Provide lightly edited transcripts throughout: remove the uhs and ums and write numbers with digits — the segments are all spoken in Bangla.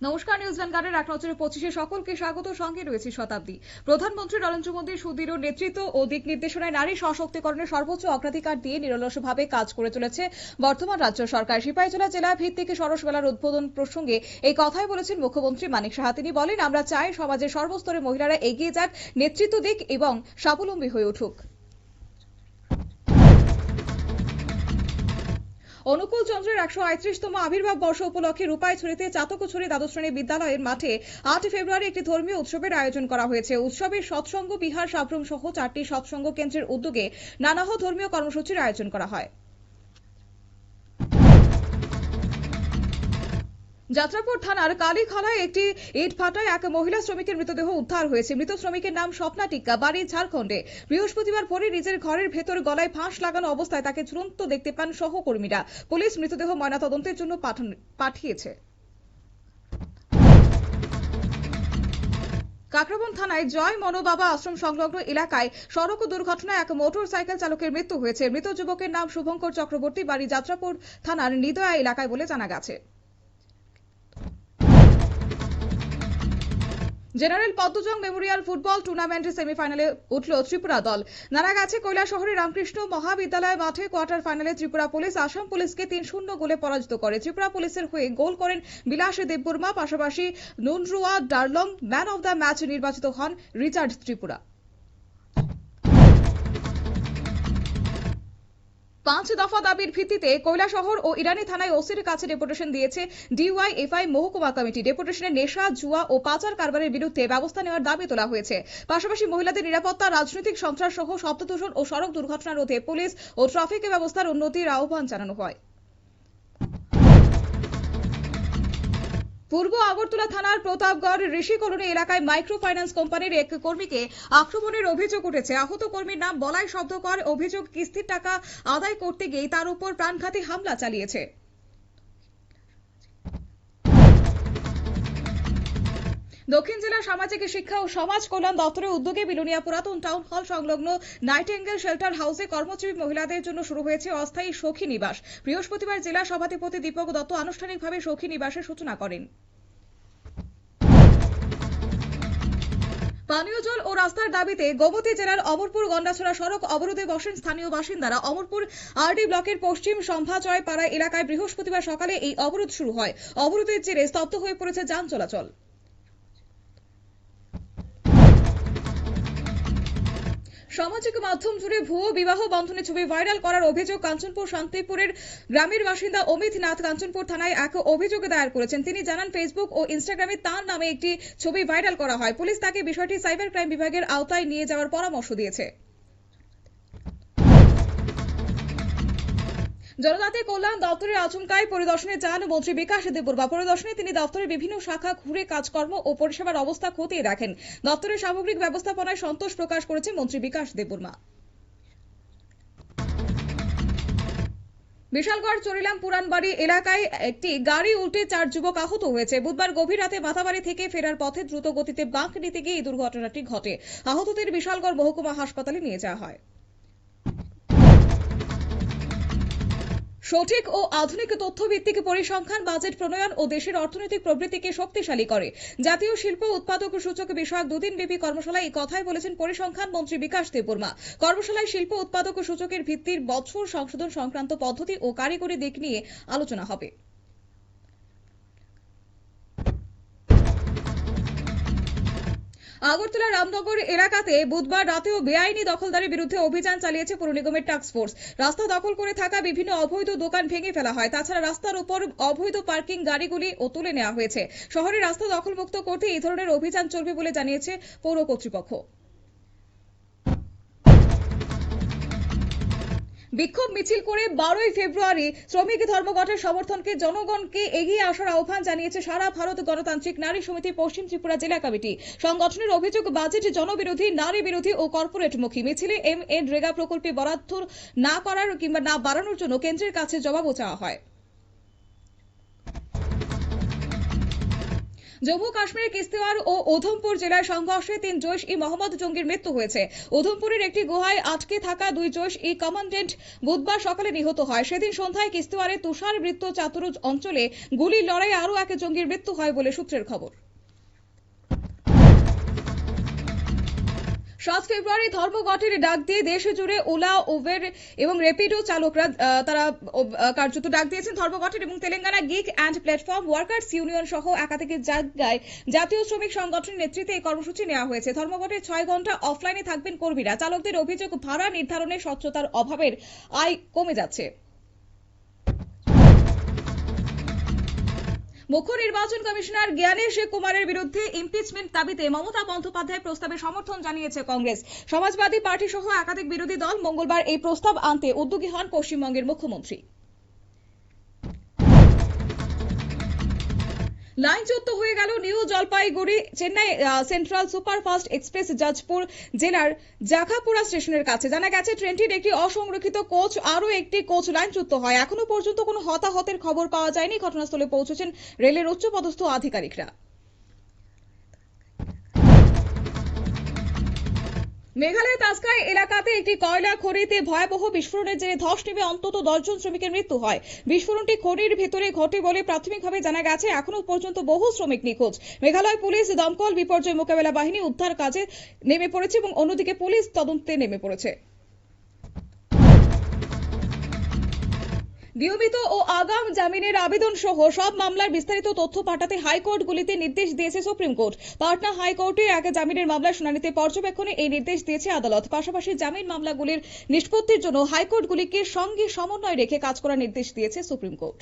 নমস্কার, নিউজ ভ্যানগার্ডের ১ নজরে ২৫ সকলকে স্বাগত। সঙ্গে রয়েছে শতাব্দী। প্রধানমন্ত্রী নরেন্দ্র মোদীর সুদৃঢ় নেতৃত্ব ও দিক নির্দেশনায় নারী সশক্তিকরণের সর্বোচ্চ অগ্রাধিকার দিয়ে নিরলসভাবে কাজ করে চলেছে বর্তমান রাজ্য সরকার। সিপাহীজলা জেলা ভিত্তিক সরস মেলার উদ্বোধন প্রসঙ্গে এই কথাই বলেছেন মুখ্যমন্ত্রী মানিক সাহা। তিনি বলেন, আমরা চাই সমাজের সর্বস্তরের মহিলারা এগিয়ে যাক, নেতৃত্ব দিক এবং স্বাবলম্বী হয়ে উঠুক। অনুকূল চন্দ্রের ১৩৮তম আবির্ভাব বর্ষ উপলক্ষে রূপাইছড়িতে চাতকছড়ি দ্বাদশ শ্রেণী বিদ্যালয়ের মাঠে ৮ ফেব্রুয়ারি একটি ধর্মীয় উৎসবের আয়োজন করা হয়েছে। উৎসবে সৎসঙ্গ বিহার সাবরুম সহ ৪টি সৎসঙ্গ কেন্দ্রের উদ্যোগে নানাহ ধর্মীয় কর্মসূচির আয়োজন করা হয়। যাত্রাপুর থানার কালীখালায় একটি ইট ভাটায় এক মহিলা শ্রমিকের মৃতদেহ উদ্ধার হয়েছে। মৃত শ্রমিকের নাম স্বপ্না টিক্কা, বাড়ি ঝাড়খণ্ডে। বৃহস্পতিবার ভোরে নিজের ঘরের ভেতর গলায় ফাঁস লাগানো অবস্থায় তাকে ঝুলন্ত দেখতে পান সহকর্মীরা। পুলিশ মৃতদেহ ময়নাতদন্তের জন্য পাঠিয়েছে। কাকরাবন থানায় জয় মনোবাবা আশ্রম সংলগ্ন এলাকায় সড়ক দুর্ঘটনায় এক মোটর সাইকেল চালকের মৃত্যু হয়েছে। মৃত যুবকের নাম শুভঙ্কর চক্রবর্তী, বাড়ি যাত্রাপুর থানার নিদয়া এলাকায় বলে জানা গেছে। জেনারেল পদ্মজং মেমোরিয়াল ফুটবল টুর্নামেন্টের সেমিফাইনালে উঠল ত্রিপুরা দল। জানা গেছে, কৈলাসহরের রামকৃষ্ণ মহাবিদ্যালয় মাঠে কোয়ার্টার ফাইনালে ত্রিপুরা পুলিশ আসাম পুলিশকে ৩-০ গোলে পরাজিত করে। ত্রিপুরা পুলিশের হয়ে গোল করেন বিলাস দেববর্মা, পাশাপাশি Nunruya Darlong. Man of the match নির্বাচিত হন রিচার্ড ত্রিপুরা। ৫ দফা দাবির ভিত্তিতে কৈলাসহর ও ইরানি থানায় ওসির কাছে ডেপুটেশন দিয়েছে ডিওয়াইএফআই মহকুমা কমিটি। ডেপুটেশনে নেশা, জুয়া ও পাচার কারবারের বিরুদ্ধে ব্যবস্থা নেওয়ার দাবি তোলা হয়েছে। পাশাপাশি মহিলাদের নিরাপত্তা, রাজনৈতিক সন্ত্রাস সহ শব্দদূষণ ও সড়ক দুর্ঘটনা রোধে পুলিশ ও ট্রাফিক ব্যবস্থার উন্নতির আহ্বান জানানো হয়। পূর্ব আগরতলা থানার প্রতাপগড় ঋষি কলোনি এলাকায় মাইক্রো ফাইন্যান্স কোম্পানির এক কর্মীকে আক্রমণের অভিযোগ উঠেছে। আহত কর্মীর নাম বলাই শব্দকর। অভিযোগ, কিস্তির টাকা আদায় করতে গিয়ে তার উপর প্রাণঘাতী হামলা চালিয়েছে। দক্ষিণ জেলা সামাজিক শিক্ষা ও সমাজ কল্যাণ দপ্তরের উদ্যোগে বিলোনিয়া পুরাতন টাউন হল সংলগ্ন নাইটেঙ্গেল শেল্টার হাউসে কর্মজীবী মহিলাদের জন্য শুরু হয়েছে অস্থায়ী সখী নিবাস। বৃহস্পতিবার জেলা সভাধিপতি দীপক দত্ত আনুষ্ঠানিকভাবে সখী নিবাসের সূচনা করেন। পানীয় জল ও রাস্তার দাবিতে গোমতী জেলার অমরপুর গন্ডাছড়া সড়ক অবরোধে বসেন স্থানীয় বাসিন্দারা। অমরপুর আরডি ব্লকের পশ্চিম সম্ভাজয় পাড়া এলাকায় বৃহস্পতিবার সকালে এই অবরোধ শুরু হয়। অবরোধের জেরে স্তব্ধ হয়ে পড়েছে যান চলাচল। সামাজিক মাধ্যম জুড়ে ভুয়ো বিবাহ বন্ধনের ছবি ভাইরাল করার অভিযোগ কাঞ্চনপুর শান্তিপুরের গ্রামের বাসিন্দা অমিত নাথ কাঞ্চনপুর থানায় এক অভিযোগ দায়ের করেছেন। তিনি জানান, ফেসবুক ও ইনস্টাগ্রামে তাঁর নামে একটি ছবি ভাইরাল করা হয়। পুলিশ তাকে বিষয়টি সাইবার ক্রাইম বিভাগের আওতায় নিয়ে যাওয়ার পরামর্শ দিয়েছে। জনজাতি কল্যাণ দপ্তরের আচমকাই পরিদর্শনে যান মন্ত্রী বিকাশ দেববর্মা। পরিদর্শনে তিনি দপ্তরের বিভিন্ন শাখা ঘুরে কাজকর্ম ও পরিষেবার অবস্থা খতিয়ে দেখেন। দপ্তরের সামগ্রিক ব্যবস্থাপনায় সন্তোষ প্রকাশ করেছেন মন্ত্রী বিকাশ দেববর্মা। বিশালগড় চরিলাম পুরানবাড়ি এলাকায় একটি গাড়ি উল্টে 4 যুবক আহত হয়েছে। বুধবার গভীর রাতে মাথাবাড়ি থেকে ফেরার পথে দ্রুত গতিতে বাঁক নিতে গিয়ে এই দুর্ঘটনাটি ঘটে। আহতদের বিশালগড় মহকুমা হাসপাতালে নিয়ে যাওয়া হয়। সঠিক ও আধুনিক তথ্যভিত্তিক পরিসংখ্যান বাজেট প্রণয়ন ও দেশের অর্থনৈতিক প্রবৃদ্ধিকে শক্তিশালী করে। জাতীয় শিল্প উৎপাদক সূচক বিষয়ক দুদিনব্যাপী কর্মশালায় এই কথাই বলেছেন পরিসংখ্যান মন্ত্রী বিকাশ দেববর্মা। কর্মশালায় শিল্প উৎপাদক সূচকের ভিত্তির বছর সংশোধন সংক্রান্ত পদ্ধতি ও কারিগরি দিক নিয়ে আলোচনা হবে। আগরতলা রামনগর এলাকাতে বুধবার রাতেও বেআইনি দখলদারির বিরুদ্ধে অভিযান চালিয়েছে পৌর নিগমের টাস্ক ফোর্স। রাস্তা দখল করে থাকা বিভিন্ন অবৈধ দোকান ভেঙে ফেলা হয়। তাছাড়া রাস্তার উপর অবৈধ পার্কিং গাড়িগুলি তুলে নেওয়া হয়েছে। শহরে রাস্তা দখলমুক্ত করতে এই ধরনের অভিযান চলবে বলে জানিয়েছে পৌর কর্তৃপক্ষ। বিক্ষোভ মিছিল করে 12 ফেব্রুয়ারি শ্রমিক ধর্মঘটের সমর্থনকে জনগণকে এগিয়ে আসার আহ্বান জানিয়েছে সারা ভারত গণতান্ত্রিক নারী সমিতি পশ্চিম ত্রিপুরা জেলা কমিটি। সংগঠনের অভিযোগ, বাজেট জনবিরোধী, নারী বিরোধী ও কর্পোরেটমুখী। মিছিলে রেগা প্রকল্পে বরাদ্দ না করার কিংবা না বাড়ানোর জন্য কেন্দ্রের কাছে জবাবও চাওয়া হয়। জম্মু কাশ্মীরের কিস্তিওয়ার ও উধমপুর জেলার সংঘর্ষে 3 জৈশ-ই-মোহাম্মদ জঙ্গির মৃত্যু হয়েছে। উধমপুরের একটি গুহায় আটকে থাকা 2 জৈশ-ই-কমান্ডেন্ট বুধবার সকালে নিহত হয়। সেদিন সন্ধ্যায় কিস্তিওয়ারের তুষারবৃত্ত চাতুর অঞ্চলে গুলির লড়াইয়ে আরও এক জঙ্গির মৃত্যু হয় বলে সূত্রের খবর। 7 ফেব্রুয়ারি ধর্মঘটের ডাক দিয়ে দেশ জুড়ে ওলা, উবের এবং র্যাপিডো চালকরা তারা কার্যত ডাক দিয়েছেন ধর্মঘটের এবং Telangana gig and platform workers union সহ একাধিক জায়গায় জাতীয় শ্রমিক সংগঠনের নেতৃত্বে এই কর্মসূচি নেওয়া হয়েছে। ধর্মঘটের 6 ঘন্টা অফলাইনে থাকবেন কর্মীরা। চালকদের অভিযোগ, ভাড়া নির্ধারণে স্বচ্ছতার অভাবের আয় কমে যাচ্ছে। মুখ্য নির্বাচন কমিশনার জ্ঞানেশ কুমারের বিরুদ্ধে ইমপিচমেন্ট দাবিতে মমতা বন্দ্যোপাধ্যায়ের প্রস্তাবে সমর্থন জানিয়েছে কংগ্রেস। সমাজবাদী পার্টি সহ একাধিক বিরোধী দল মঙ্গলবার এই প্রস্তাব আনতে উদ্যোগী হন পশ্চিমবঙ্গের মুখ্যমন্ত্রী। লাইনচ্যুত হয়ে গেল new Jalpaiguri Chennai central superfast express Jajpur জেলার জাখাপুরা স্টেশনের কাছে। জানা গেছে ট্রেনটির একটি অসংরক্ষিত কোচ আরও একটি কোচ লাইনচ্যুত হয়। এখনো পর্যন্ত কোনো হতাহতের খবর পাওয়া যায়নি। ঘটনাস্থলে পৌঁছেছেন রেলের উচ্চপদস্থ আধিকারিকরা। মেঘালয়ের তাসকাই এলাকাতে একটি কয়লা খনিতে ভয়াবহ বিস্ফোরণের জেরে ধস নেমে অন্তত 10 জন শ্রমিকের মৃত্যু হয়। বিস্ফোরণটি খনির ভেতরে ঘটে বলে প্রাথমিকভাবে জানা গেছে। এখনো পর্যন্ত বহু শ্রমিক নিখোঁজ। মেঘালয় পুলিশ, দমকল, বিপর্যয় মোকাবেলা বাহিনী উদ্ধার কাজে নেমে পড়েছে এবং অন্যদিকে পুলিশ তদন্তে নেমে পড়েছে। নিয়মিত ও আগাম জামিনের আবেদন সহ সব মামলার বিস্তারিত তথ্য পাঠাতে হাইকোর্টগুলিতে নির্দেশ দিয়েছে সুপ্রিম কোর্ট। পাটনা হাইকোর্টে এক জামিনের মামলার শুনানিতে পর্যবেক্ষণে এই নির্দেশ দিয়েছে আদালত। পাশাপাশি জামিন মামলাগুলির নিষ্পত্তির জন্য হাইকোর্টগুলিকে সঙ্গে সমন্বয় রেখে কাজ করার নির্দেশ দিয়েছে সুপ্রিম কোর্ট।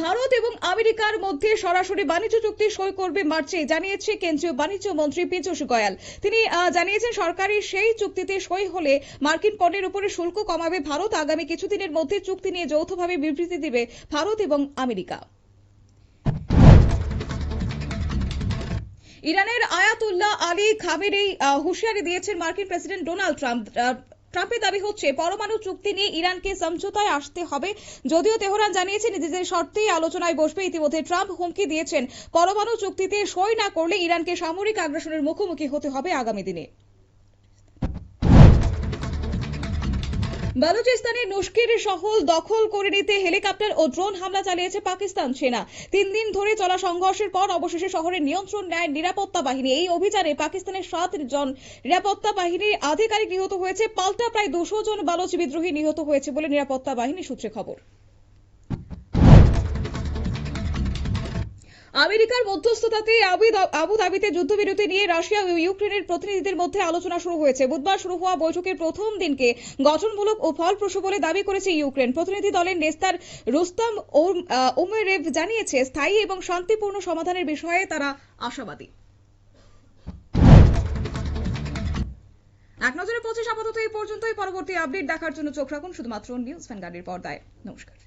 ভারত এবং আমেরিকার মধ্যে সরাসরি বাণিজ্য চুক্তি সই করবে মার্চে, জানিয়েছে কেন্দ্রীয় বাণিজ্য মন্ত্রী পীযূষ গোয়েল। তিনি জানিয়েছেন সরকারি সেই চুক্তিতে সই হলে মার্কিন পণ্যের উপরে শুল্ক কমাবে ভারত। আগামী কিছুদিনের মধ্যে চুক্তি নিয়ে যৌথভাবে বিবৃতি দেবে ভারত এবং আমেরিকা। ইরানের আয়াতুল্লাহ আলী খামেনেই হুঁশিয়ারি দিয়েছেন মার্কিন প্রেসিডেন্ট ডোনাল্ড ট্রাম্প। ট্রাম্পের দাবি হচ্ছে পরমাণু চুক্তি নিয়ে ইরানকে সমঝোতায় আসতে হবে। যদিও তেহরান জানিয়েছে নিজেদের শর্তেই আলোচনায় বসবে। ইতিমধ্যে ট্রাম্প হুমকি দিয়েছেন পরমাণু চুক্তিতে সই না করলে ইরানকে সামরিক আগ্রাসনের মুখোমুখি হতে হবে আগামী দিনে। বালুচিস্তানের নুশকির শহর দখল করে নিতে হেলিকপ্টার ও ড্রোন হামলা চালিয়েছে পাকিস্তান সেনা। 3 দিন ধরে চলা সংঘর্ষের পর অবশেষে শহরের নিয়ন্ত্রণ নেয় নিরাপত্তা বাহিনী। এই অভিযানে পাকিস্তানের 7 জন নিরাপত্তা বাহিনীর আধিকারিক নিহত হয়েছে। পাল্টা প্রায় 200 জন বালুচ বিদ্রোহী নিহত হয়েছে বলে নিরাপত্তা বাহিনী সূত্রে খবর। আমেরিকার মধ্যস্থতাতে আবুধাবিতে যুদ্ধবিরতি নিয়ে রাশিয়া ও ইউক্রেনের প্রতিনিধিদের মধ্যে আলোচনা শুরু হয়েছে। বুধবার শুরু হওয়া বৈঠকের প্রথম দিনকে গঠনমূলক ও ফলপ্রসূ বলে দাবি করেছে ইউক্রেন। প্রতিনিধি দলের নেস্তার রুস্তম ওমেরেভ জানিয়েছে স্থায়ী এবং শান্তিপূর্ণ সমাধানের বিষয়ে তারা আশাবাদী। এক নজরে 25 আপাতত এই পর্যন্তই। পরবর্তী আপডেট দেখার জন্য চোখ রাখুন শুধুমাত্র নিউজ ভ্যানগার্ডের পর্দায়। নমস্কার।